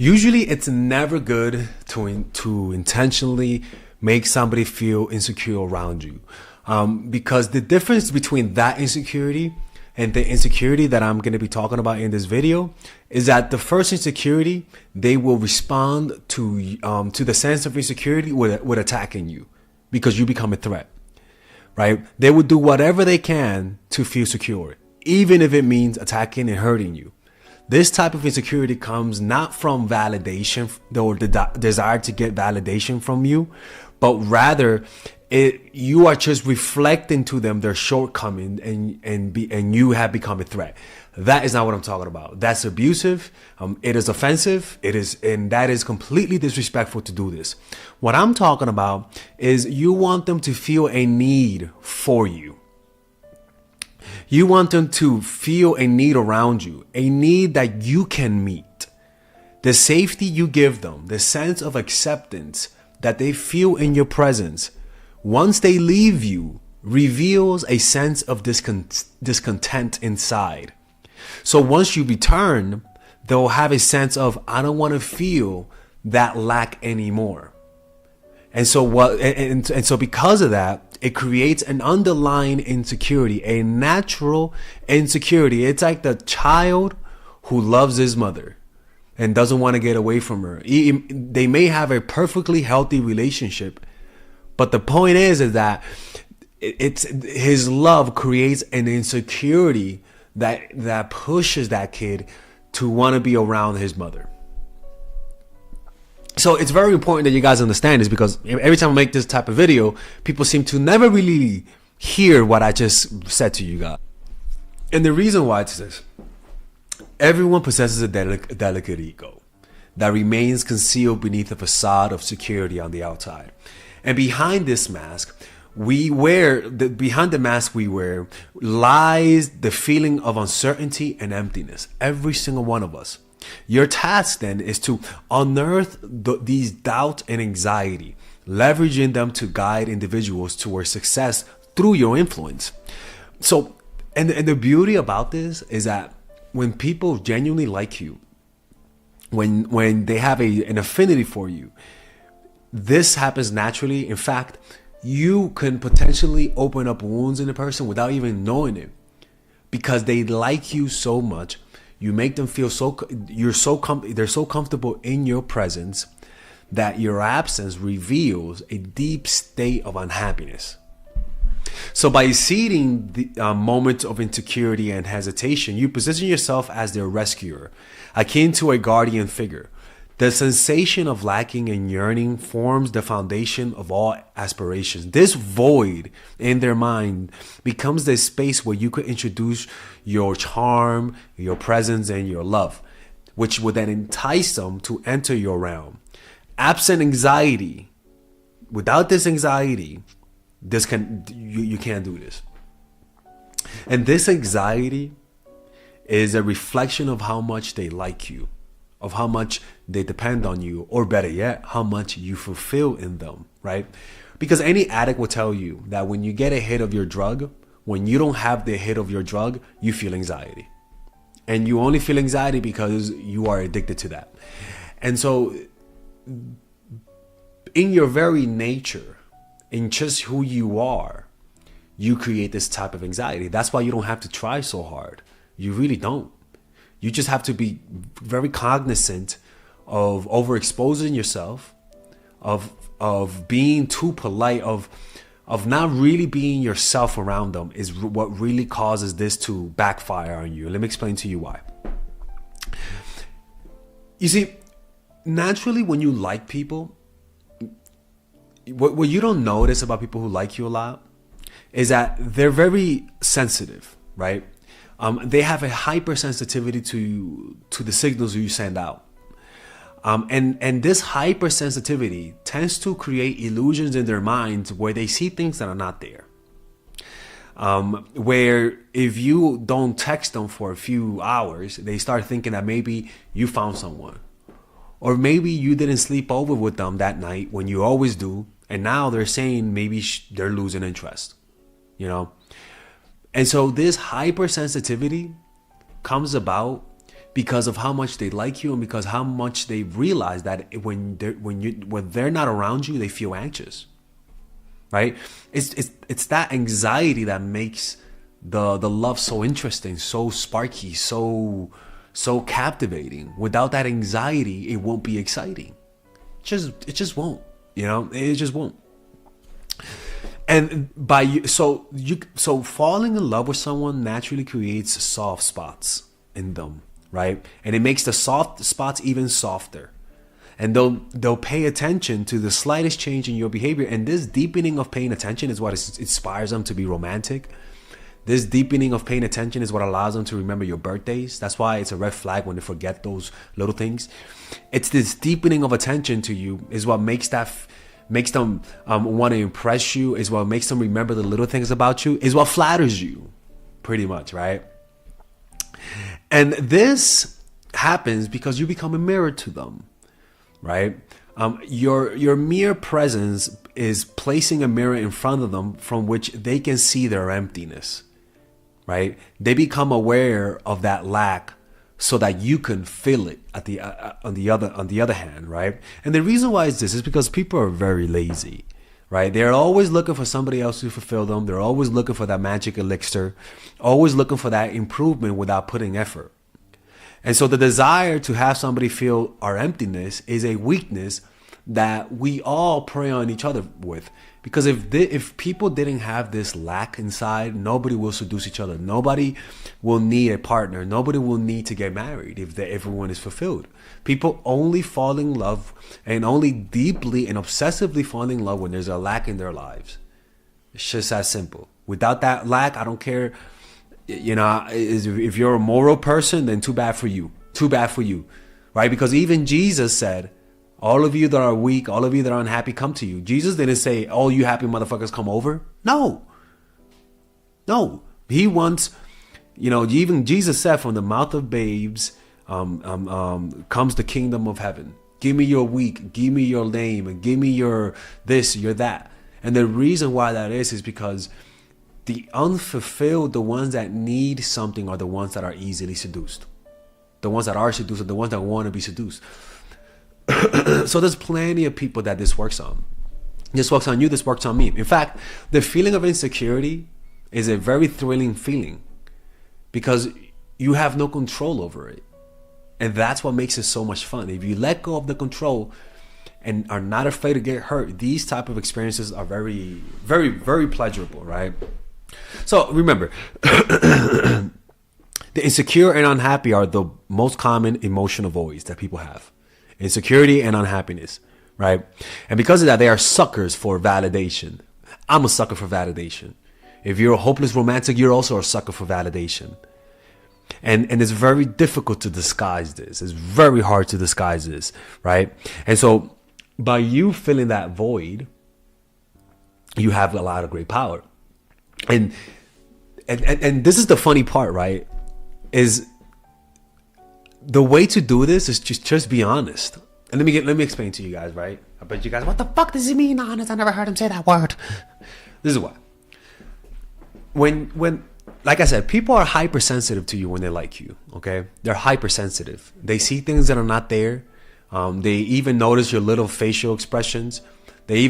Usually, it's never good to intentionally make somebody feel insecure around you, because the difference between that insecurity and the insecurity that I'm going to be talking about in this video is that the first insecurity, they will respond to the sense of insecurity with attacking you because you become a threat, right? They will do whatever they can to feel secure, even if it means attacking and hurting you. This type of insecurity comes not from validation or the desire to get validation from you, but rather you are just reflecting to them their shortcoming and you have become a threat. That is not what I'm talking about. That's abusive. It is offensive. And that is completely disrespectful to do this. What I'm talking about is you want them to feel a need for you. You want them to feel a need around you, a need that you can meet. The safety you give them, the sense of acceptance that they feel in your presence, once they leave you, reveals a sense of discontent inside. So once you return, they'll have a sense of, I don't want to feel that lack anymore. And so because of that, it creates an underlying insecurity, a natural insecurity. It's like the child who loves his mother and doesn't want to get away from her. They may have a perfectly healthy relationship, but the point is that it's his love creates an insecurity that pushes that kid to want to be around his mother. So it's very important that you guys understand this, because every time I make this type of video, people seem to never really hear what I just said to you guys. And the reason why it's this: everyone possesses a delicate ego that remains concealed beneath a facade of security on the outside. And behind this mask, behind the mask we wear lies the feeling of uncertainty and emptiness. Every single one of us. Your task then is to unearth these doubt and anxiety, leveraging them to guide individuals towards success through your influence. So, and the beauty about this is that when people genuinely like you, when they have an affinity for you, this happens naturally. In fact, you can potentially open up wounds in a person without even knowing it, because they like you so much. You make them feel they're so comfortable in your presence that your absence reveals a deep state of unhappiness. So by ceding the moments of insecurity and hesitation, you position yourself as their rescuer, akin to a guardian figure. The sensation of lacking and yearning forms the foundation of all aspirations. This void in their mind becomes the space where you could introduce your charm, your presence, and your love, which would then entice them to enter your realm. Absent anxiety, without this anxiety, you can't do this. And this anxiety is a reflection of how much they like you, of how much they depend on you, or better yet, how much you fulfill in them, right? Because any addict will tell you that when you get a hit of your drug, when you don't have the hit of your drug, you feel anxiety. And you only feel anxiety because you are addicted to that. And so in your very nature, in just who you are, you create this type of anxiety. That's why you don't have to try so hard. You really don't. You just have to be very cognizant of overexposing yourself, of being too polite, of not really being yourself around them is what really causes this to backfire on you. Let me explain to you why. You see, naturally when you like people, what you don't notice about people who like you a lot is that they're very sensitive, right? They have a hypersensitivity to the signals you send out. And this hypersensitivity tends to create illusions in their minds where they see things that are not there. Where if you don't text them for a few hours, they start thinking that maybe you found someone. Or maybe you didn't sleep over with them that night when you always do. And now they're saying maybe they're losing interest, you know? And so this hypersensitivity comes about because of how much they like you and because how much they realize that when they're not around you, they feel anxious, right? It's that anxiety that makes the love so interesting, so sparky, so captivating. Without that anxiety, it won't be exciting. It just won't. It just won't. And so falling in love with someone naturally creates soft spots in them, right? And it makes the soft spots even softer. And they'll pay attention to the slightest change in your behavior. And this deepening of paying attention is what inspires them to be romantic. This deepening of paying attention is what allows them to remember your birthdays. That's why it's a red flag when they forget those little things. It's this deepening of attention to you is what makes them want to impress you, is what makes them remember the little things about you, is what flatters you, pretty much, right? And this happens because you become a mirror to them, right? Your mere presence is placing a mirror in front of them from which they can see their emptiness, right? They become aware of that lack so that you can feel it on the other hand, right? And the reason why is this is because people are very lazy, right? They're always looking for somebody else to fulfill them. They're always looking for that magic elixir, always looking for that improvement without putting effort. And so the desire to have somebody feel our emptiness is a weakness that we all prey on each other with. Because if people didn't have this lack inside, nobody will seduce each other. Nobody will need a partner. Nobody will need to get married if everyone is fulfilled. People only fall in love and only deeply and obsessively fall in love when there's a lack in their lives. It's just that simple. Without that lack, I don't care. If you're a moral person, then too bad for you. Too bad for you, right? Because even Jesus said, all of you that are weak, all of you that are unhappy, come to you. Jesus didn't say, all you happy motherfuckers come over. No. He wants, even Jesus said, from the mouth of babes comes the kingdom of heaven. Give me your weak, give me your lame, and give me your this, your that. And the reason why that is because the unfulfilled, the ones that need something, are the ones that are easily seduced. The ones that are seduced are the ones that want to be seduced. So there's plenty of people that this works on. This works on you, this works on me. In fact, the feeling of insecurity is a very thrilling feeling because you have no control over it. And that's what makes it so much fun. If you let go of the control and are not afraid to get hurt, these type of experiences are very, very, very pleasurable, right? So remember, the insecure and unhappy are the most common emotional voids that people have. Insecurity and unhappiness, right? And because of that, they are suckers for validation. I'm a sucker for validation. If you're a hopeless romantic, you're also a sucker for validation. And it's very difficult to disguise this. It's very hard to disguise this, right? And so by you filling that void, you have a lot of great power. And this is the funny part, right? Is the way to do this is just be honest. And let me explain to you guys, right? I bet you guys, what the fuck does he mean, honest? I never heard him say that word. This is why. When like I said, people are hypersensitive to you when they like you, okay? They're hypersensitive. They see things that are not there. They even notice your little facial expressions. They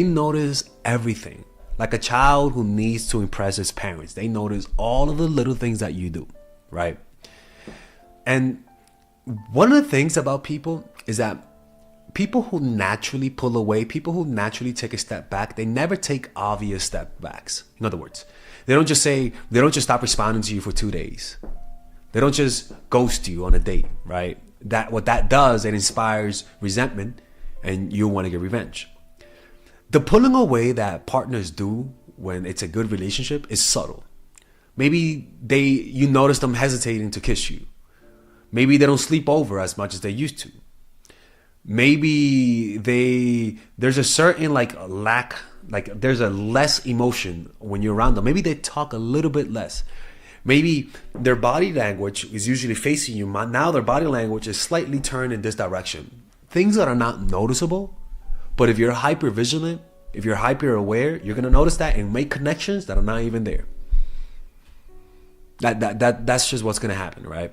notice everything. Like a child who needs to impress his parents. They notice all of the little things that you do, right? And one of the things about people is that people who naturally pull away, people who naturally take a step back, they never take obvious step backs. In other words, they don't just stop responding to you for 2 days. They don't just ghost you on a date, right? What that does, it inspires resentment and you want to get revenge. The pulling away that partners do when it's a good relationship is subtle. Maybe you notice them hesitating to kiss you. Maybe they don't sleep over as much as they used to. Maybe there's a certain lack, there's a less emotion when you're around them. Maybe they talk a little bit less. Maybe their body language is usually facing you. Now their body language is slightly turned in this direction. Things that are not noticeable, but if you're hyper vigilant, if you're hyper aware, you're gonna notice that and make connections that are not even there. That's just what's gonna happen, right?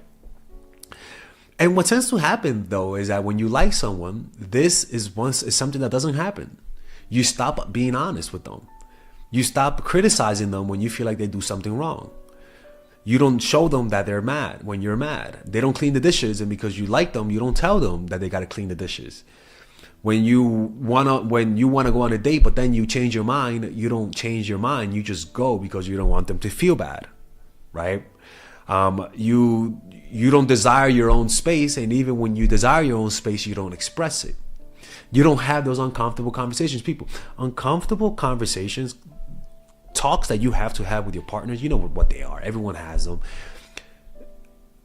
And what tends to happen though is that when you like someone, this is something that doesn't happen. You stop being honest with them. You stop criticizing them when you feel like they do something wrong. You don't show them that they're mad when you're mad. They don't clean the dishes, and because you like them, you don't tell them that they gotta clean the dishes. When you wanna go on a date, but then you change your mind, you don't change your mind. You just go because you don't want them to feel bad, right? You don't desire your own space, and even when you desire your own space, you don't express it. You don't have those uncomfortable conversations. People, uncomfortable conversations, talks that you have to have with your partners, you know what they are. Everyone has them.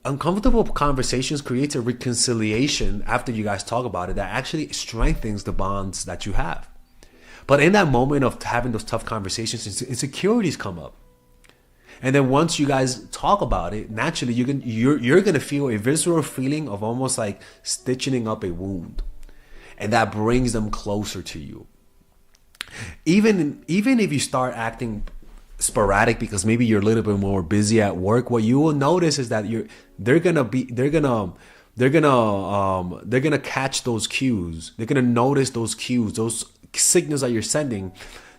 Uncomfortable conversations creates a reconciliation after you guys talk about it that actually strengthens the bonds that you have. But in that moment of having those tough conversations, insecurities come up. And then once you guys talk about it, naturally you're gonna feel a visceral feeling of almost like stitching up a wound, and that brings them closer to you. Even if you start acting sporadic because maybe you're a little bit more busy at work, what you will notice is that they're gonna catch those cues. They're gonna notice those cues, those signals that you're sending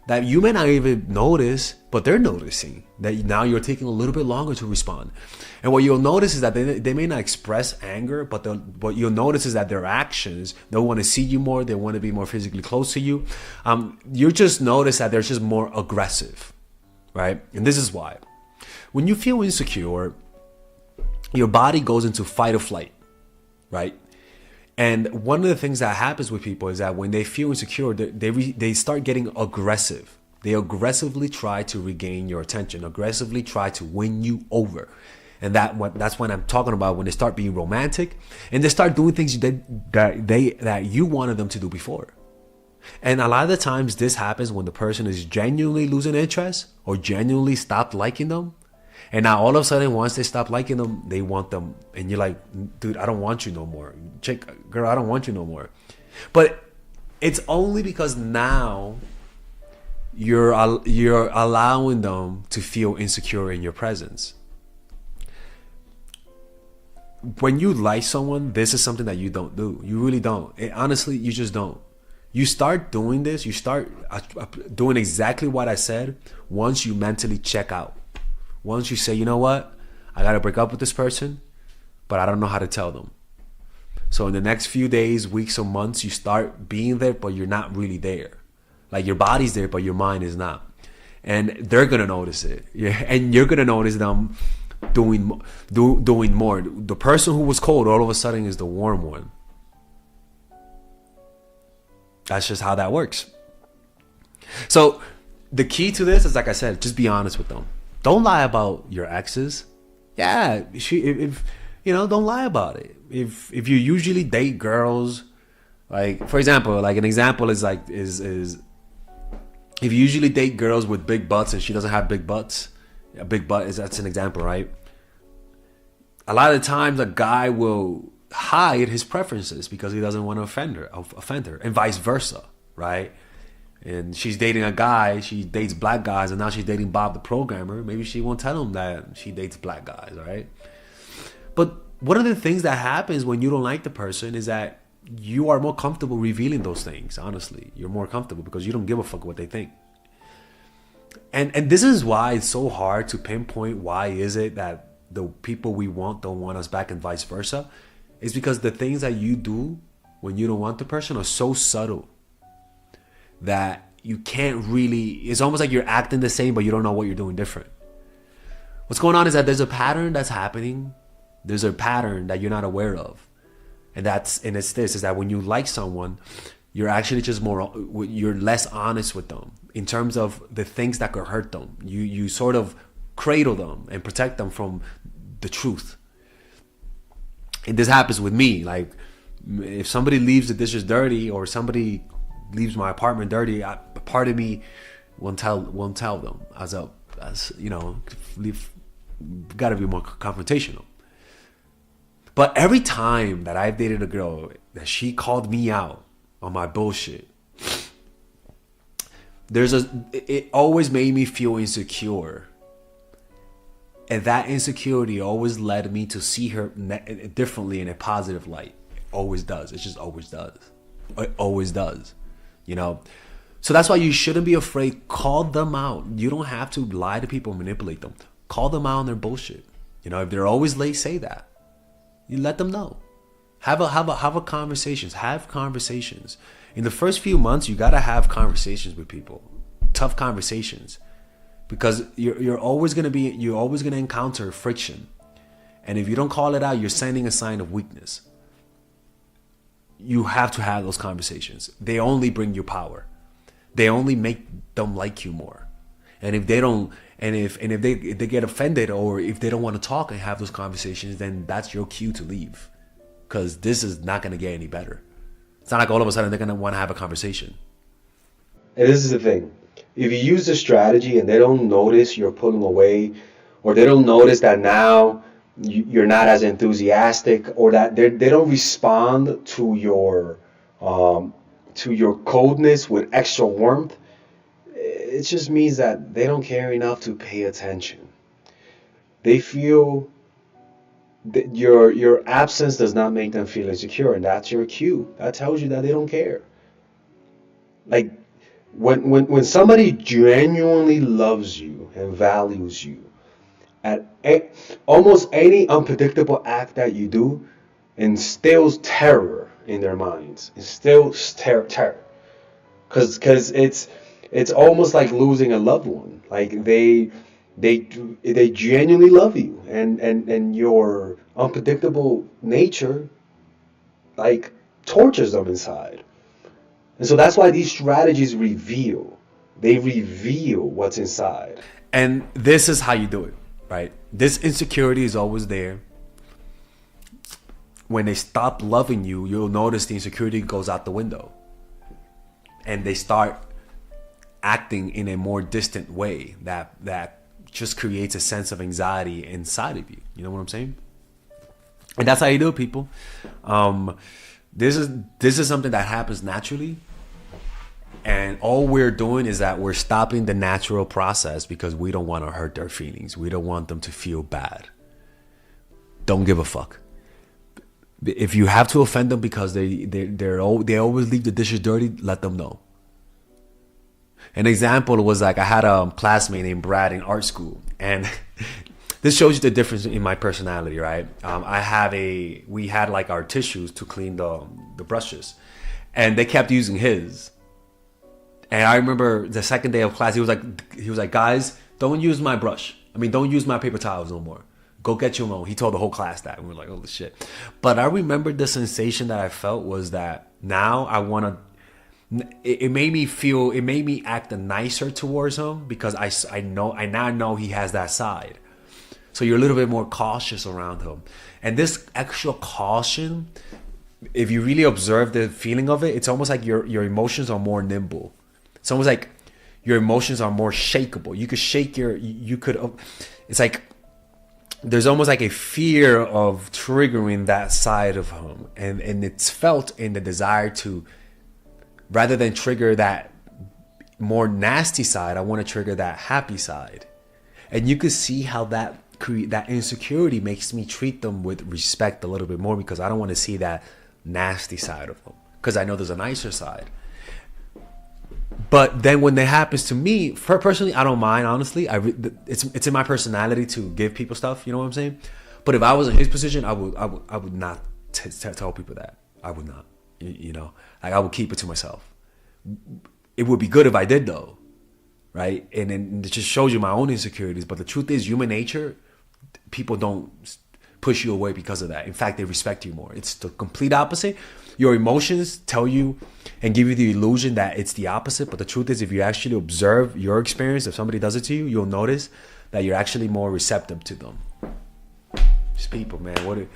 that you may not even notice, but they're noticing that now you're taking a little bit longer to respond. And what you'll notice is that they may not express anger, but what you'll notice is that their actions, they want to see you more, they want to be more physically close to you. You just notice that they're just more aggressive, right? And this is why. When you feel insecure, your body goes into fight or flight, right? And one of the things that happens with people is that when they feel insecure, they start getting aggressive. They aggressively try to regain your attention, aggressively try to win you over. And that's when I'm talking about when they start being romantic and they start doing things that you wanted them to do before. And a lot of the times this happens when the person is genuinely losing interest or genuinely stopped liking them. And now all of a sudden, once they stop liking them, they want them. And you're like, dude, I don't want you no more. Chick, girl, I don't want you no more. But it's only because now you're allowing them to feel insecure in your presence. When you like someone, this is something that you don't do. You really don't. Honestly, you just don't. You start doing this. You start doing exactly what I said once you mentally check out. Once you say, you know what, I got to break up with this person, but I don't know how to tell them. So in the next few days, weeks, or months, you start being there, but you're not really there. Like your body's there, but your mind is not. And they're going to notice it. Yeah. And you're going to notice them doing more. The person who was cold all of a sudden is the warm one. That's just how that works. So the key to this is, like I said, just be honest with them. Don't lie about your exes. Yeah, if don't lie about it. If you usually date girls, like for example, like an example is if you usually date girls with big butts and she doesn't have big butts, a big butt that's an example, right? A lot of the times a guy will hide his preferences because he doesn't want to offend her, and vice versa, right? And she's dating a guy, she dates black guys, and now she's dating Bob the programmer. Maybe she won't tell him that she dates black guys, right? But one of the things that happens when you don't like the person is that you are more comfortable revealing those things, honestly. You're more comfortable because you don't give a fuck what they think. And this is why it's so hard to pinpoint why is it that the people we want don't want us back and vice versa. It's because the things that you do when you don't want the person are so subtle that you can't really, it's almost like you're acting the same, but you don't know what you're doing different. What's going on is that there's a pattern that's happening. There's a pattern that you're not aware of. And it's this, is that when you like someone, you're actually just you're less honest with them in terms of the things that could hurt them. You sort of cradle them and protect them from the truth. And this happens with me. Like if somebody leaves the dishes dirty or somebody leaves my apartment dirty, part of me won't tell them. As got to be more confrontational. But every time that I've dated a girl that she called me out on my bullshit, it always made me feel insecure. And that insecurity always led me to see her differently in a positive light. It always does. It just always does. It always does. You know? So that's why you shouldn't be afraid. Call them out. You don't have to lie to people, manipulate them. Call them out on their bullshit. You know, if they're always late, say that. You let them know. Have a conversations. Have conversations. In the first few months, you gotta have conversations with people. Tough conversations. Because you're always gonna encounter friction. And if you don't call it out, you're sending a sign of weakness. You have to have those conversations. They only bring you power. They only make them like you more. And if they don't, and if they get offended, or if they don't want to talk and have those conversations, then that's your cue to leave. Because this is not gonna get any better. It's not like all of a sudden they're gonna want to have a conversation. And this is the thing. If you use the strategy and they don't notice you're pulling away, or they don't notice that now you're not as enthusiastic, or that they don't respond to your coldness with extra warmth, it just means that they don't care enough to pay attention. They feel that your absence does not make them feel insecure, and that's your cue. That tells you that they don't care. Like, when somebody genuinely loves you and values you, at almost any unpredictable act that you do instills terror in their minds. Instills terror, because it's almost like losing a loved one. Like they genuinely love you, and your unpredictable nature like tortures them inside. And so that's why these strategies reveal what's inside. And this is how you do it, right? This insecurity is always there. When they stop loving you, you'll notice the insecurity goes out the window. And they start acting in a more distant way that just creates a sense of anxiety inside of you. You know what I'm saying? And that's how you do it, people. This is something that happens naturally. And all we're doing is that we're stopping the natural process because we don't want to hurt their feelings. We don't want them to feel bad. Don't give a fuck. If you have to offend them because they always leave the dishes dirty, let them know. An example was like I had a classmate named Brad in art school, and this shows you the difference in my personality, right? We had like our tissues to clean the brushes, and they kept using his. And I remember the second day of class, he was like, guys, don't use my brush. Don't use my paper towels no more. Go get your own. He told the whole class that. And we were like, holy shit. But I remember the sensation that I felt was that now I want to, it made me act nicer towards him because I now know he has that side. So you're a little bit more cautious around him. And this extra caution, if you really observe the feeling of it, it's almost like your emotions are more nimble. It's almost like your emotions are more shakeable. You could shake it's like there's almost like a fear of triggering that side of him. And it's felt in the desire to, rather than trigger that more nasty side, I want to trigger that happy side. And you could see how that insecurity makes me treat them with respect a little bit more, because I don't want to see that nasty side of them, because I know there's a nicer side. But then when that happens to me, personally, I don't mind, honestly. It's in my personality to give people stuff, you know what I'm saying? But if I was in his position, I would not tell people that. I would not, you know? Like, I would keep it to myself. It would be good if I did, though, right? And then it just shows you my own insecurities. But the truth is, human nature, people don't push you away because of that. In fact, they respect you more. It's the complete opposite. Your emotions tell you and give you the illusion that it's the opposite. But the truth is, if you actually observe your experience, if somebody does it to you, you'll notice that you're actually more receptive to them. Just people, man.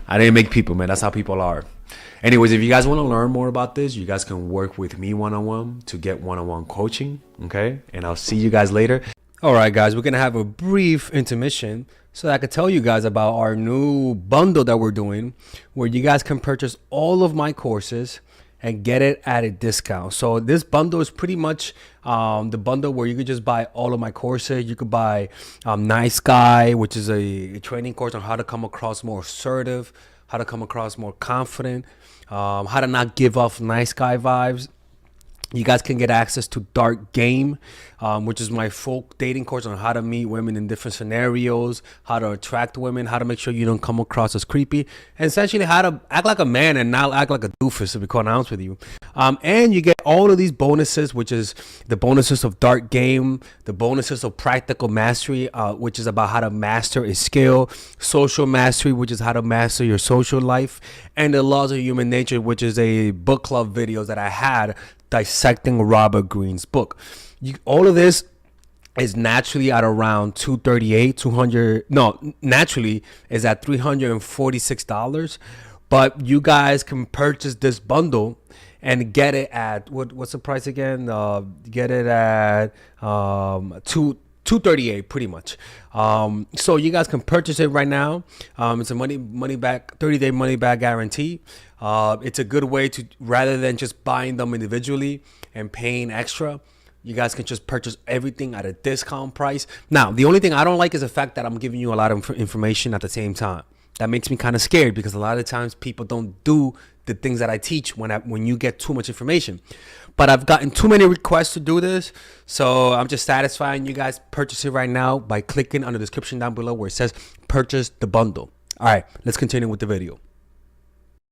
I didn't make people, man. That's how people are. Anyways, if you guys want to learn more about this, you guys can work with me one-on-one to get one-on-one coaching. Okay? And I'll see you guys later. All right, guys. We're going to have a brief intermission so that I can tell you guys about our new bundle that we're doing, where you guys can purchase all of my courses and get it at a discount. So this bundle is pretty much the bundle where you could just buy all of my courses. You could buy Nice Guy, which is a training course on how to come across more assertive, how to come across more confident, how to not give off nice guy vibes. You guys can get access to Dark Game, which is my full dating course on how to meet women in different scenarios, how to attract women, how to make sure you don't come across as creepy, and essentially how to act like a man and not act like a doofus, to be quite honest with you. And you get all of these bonuses, which is the bonuses of Dark Game, the bonuses of Practical Mastery, which is about how to master a skill, Social Mastery, which is how to master your social life, and the Laws of Human Nature, which is a book club videos that I had dissecting Robert Greene's book. All of this is naturally at around naturally is at $346, but you guys can purchase this bundle and get it at what's the price again? Get it at 238 pretty much. So you guys can purchase it right now. It's a money back 30-day money back guarantee. It's a good way to, rather than just buying them individually and paying extra, you guys can just purchase everything at a discount price. Now, the only thing I don't like is the fact that I'm giving you a lot of information at the same time. That makes me kind of scared, because a lot of times people don't do the things that I teach when you get too much information. But I've gotten too many requests to do this, so I'm just satisfying you guys. Purchase it right now by clicking on the description down below where it says purchase the bundle. All right, let's continue with the video.